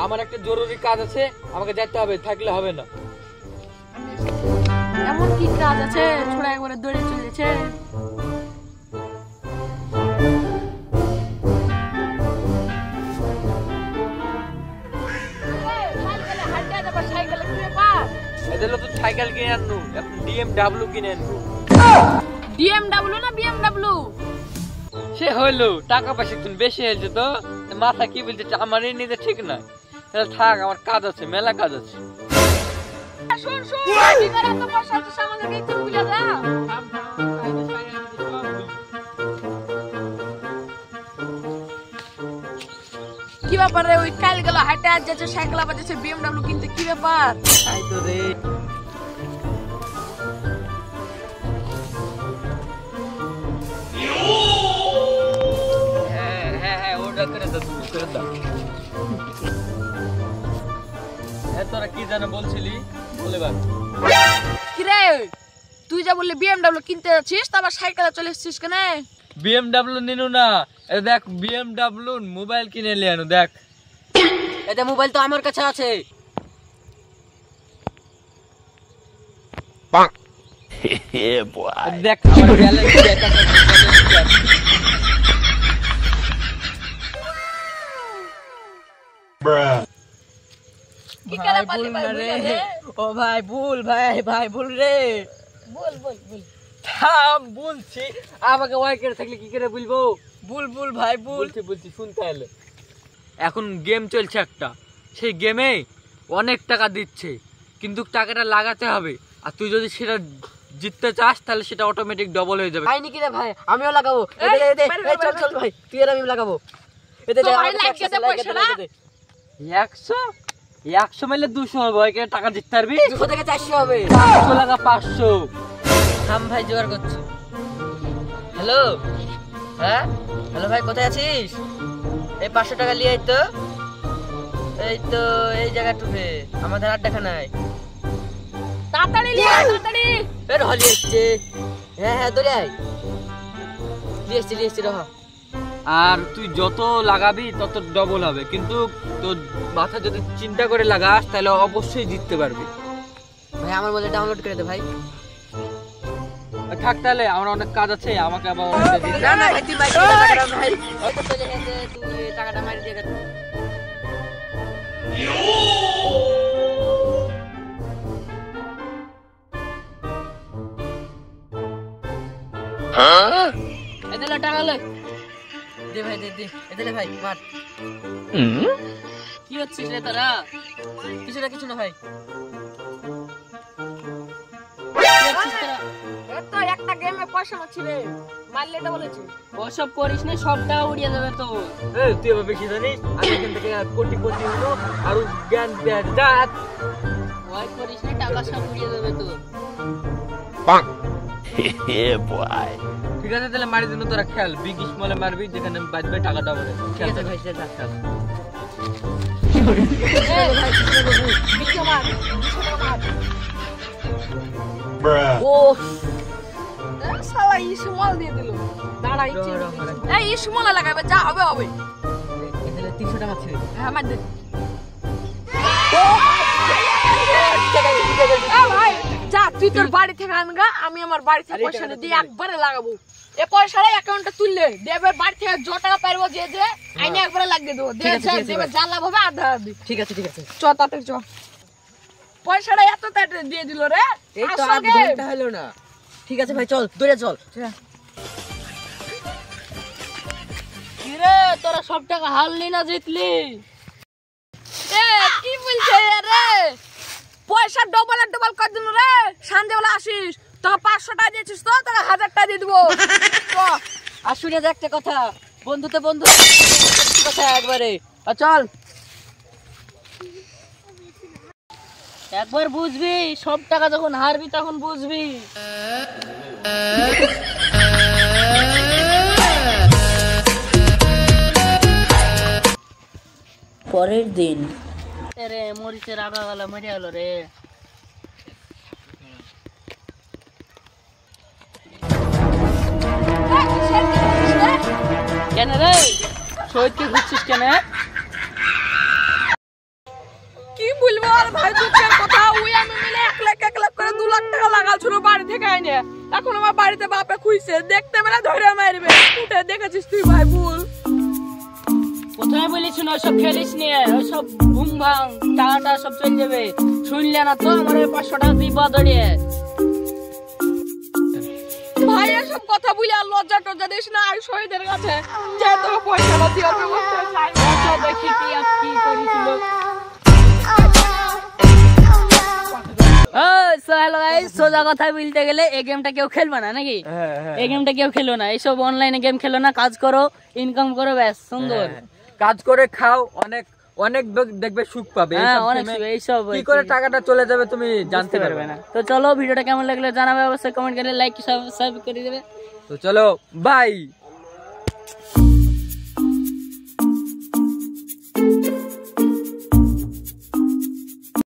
আমার একটা জরুরি কাজ আছে, আমাকে যেতে হবে, থাকলে হবে না। এমন কি কাজ আছে ছোড়া একবারে দৌড়ে চলেছে? সাইকেল কিনে আনবো, BMW কিনে আনবো। BMW না BMW? সে হইলো টাকা পয়সা একটু বেশি হয়েছে তো মাথা কি বলছে আমারই নিতে ঠিক না। থাক, আমার কাজ আছে, মেলা কাজ আছে। শুন শুন, কি করে এত পয়সা আছে আমাদেরকে একটু বুঝা দা। কি ব্যাপার রে? ওই কাল গেল হাটে আজ যাচ্ছে সাইকেল আবার যাচ্ছে BMW কিনতে, কি ব্যাপার? তাই তো রে। হ্যাঁ ওটা করে দাও, করে দাও। তোরা কি জানো বলছিলি বলে বার। কি রে তুই যা বললি BMW কিনতে যাচ্ছিস, তা আবার সাইকেলে চলে এসেছিস কেন? BMW নিনু না, দেখ BMW মোবাইল কিনে নিয়ে আনো। দেখ এটা মোবাইল তো আমার কাছে আছে। দেখ আমার ব্যালেন্স দেখ। কি করে পারলি ভাই? ও ভাই ভুল, ভাই ভুল রে। বল বল বল। থাম বলছি, আমাকে ওয়াই করে থাকলে কি করে বলবো? ভুল ভাই ভুল। বলছি শুনতে হলে। এখন গেম চলছে একটা, সেই গেমে অনেক টাকা দিচ্ছে, কিন্তু টাকাটা লাগাতে হবে। আর তুই যদি সেটা জিততে চাস তাহলে সেটা অটোমেটিক ডবল হয়ে যাবে। ভাই নাকি রে ভাই, আমিও লাগাবো। চল চল ভাই, তুই আর আমি লাগাবো। তো ভাই লাগিয়ে দে পয়সাটা। 100 মাইলে 200 হবে, ওই টাকা জিততে পারবি? 200 থেকে 400 হবে। 400 লাগা 500। থাম ভাই, জোগাড় করছি। হ্যালো, হ্যাঁ হ্যালো ভাই, কোথায় আছিস? এই 500 টাকা নিয়ে আয় তো। এই তো এই জায়গাটুকে আমাদের আড্ডাখানায়। তাড়াতাড়ি নিয়ে আয়, তাড়াতাড়ি। এর হলি এসছে। হ্যাঁ ধরে আয়। নিয়ে এসছি রহ। আর তুই যত লাগাবি তত ডবল হবে, কিন্তু তোর মাথা যদি চিন্তা করে লাগাস তাহলে অবশ্যই জিততে পারবি। ভাই আমার মোবাইলে ডাউনলোড করে দে ভাই। থাক তাহলে, আমার অনেক কাজ আছে, আমাকে আবার না না ভাই, তুই ভাই টাকাটা ভাই ওই তো চলে গেছে, তুই টাকাটা মারি দিয়ে গেছে। এদিকে টাকা লে। দে ভাই দে এদিকে ভাই মার। কি হচ্ছিস রে তোরা? কিছু না ভাই। তো একটা গেমে পয়সা মারছি রে, মারলে এটা বলেছে। ওসব করিস না, সব টাকা উড়িয়ে যাবে তো। এই তুই আবার বেশি জানিস, আমি এখান থেকে কোটি হলো আর জ্ঞান দেয় যা। ওই করিস না, টাকা সব উড়িয়ে যাবে তো। ঠিক আছে তাহলে মারি দিন, তোরা খেল, বিগ স্মলে মারবি, যেখানে বাজবে টাকা ডবল। ঠিক আছে ভাই, সেটা খেল। ও শালা ইসমল দিয়ে দিল। দাঁড়া এই ইসমল লাগাবে, যা হবে হবে। এদিকে 300 টাকা ছিল। হ্যাঁ মার দে। ভাই যা, তুই তোর বাড়ি থেকে আনগা, আমি আমার বাড়ি থেকে পয়সা দিয়ে একবারে লাগাবো। এই পয়সাটা অ্যাকাউন্টে তুললে দেবে, বাড়ি থেকে যত টাকা পারবো যে আইনে একবারে লাগিয়ে দেবো। দেবে যা লাভ হবে আধা আধি। ঠিক আছে চ তাড়াতাড়ি চ। পয়সাটা এত তাড়াতাড়ি দিয়ে দিল রে। এই তো আর ঘন্টা হলো না। ঠিক আছে ভাই, চল দৌড়ে চল। কি রে তোরা সব টাকা হারলি না জিতলি? এ কি বলছে রে? পয়সা ডবল কর দিল রে। সন্ধ্যাবেলা আসিস, তোকে 500 টাকা দিয়েছিস তো, তোকে 1000 টাকা দিয়ে দিব। আর শুনে যা একটা কথা, বন্ধুতে বন্ধু কথা একবারে। চল, একবার বুঝবি, সব টাকা যখন হারবি তখন বুঝবি। পরের দিন রে মরিচের আগা গলা মরে গেল রে। কেন রে শহীদকে ঘুরছিস কেন? সকাল শুরু বাড়ি থেকে আইনে, এখন আমার বাড়িতে বাপে খুইছে, দেখতে পেলে ধরে মারবে। উঠে দেখেছিস তুই ভাই ভুল। প্রথমে বলিস না ওইসব খেলিস নিয়ে, ওইসব ঘুম ভাঙ, টাকাটা সব চলে যাবে। শুনলে না তো আমার 500 টাকা দিয়ে বদলিয়ে। ভাই এসব কথা বলে আর লজ্জা টজ্জা দিস না, আর শহীদের কাছে যে তোকে পয়সাটা দিয়ে দেখি কি আর কি করেছিল। সোজা কথা বলতে গেলে এই গেমটা কেউ খেলবে না নাকি? এই গেমটা কেউ খেলো না, এইসব অনলাইনে গেম খেলো না, কাজ করো, ইনকাম করো, ব্যাস সুন্দর। কাজ করে খাও, অনেক অনেক দেখবে সুখ পাবে। এইসব কি করে টাকাটা চলে যাবে তুমি জানতে পারবে না। তো চলো, ভিডিওটা কেমন লাগলো জানাবে অবশ্যই কমেন্ট করে, লাইক সাবস্ক্রাইব করে দেবে। তো চলো বাই।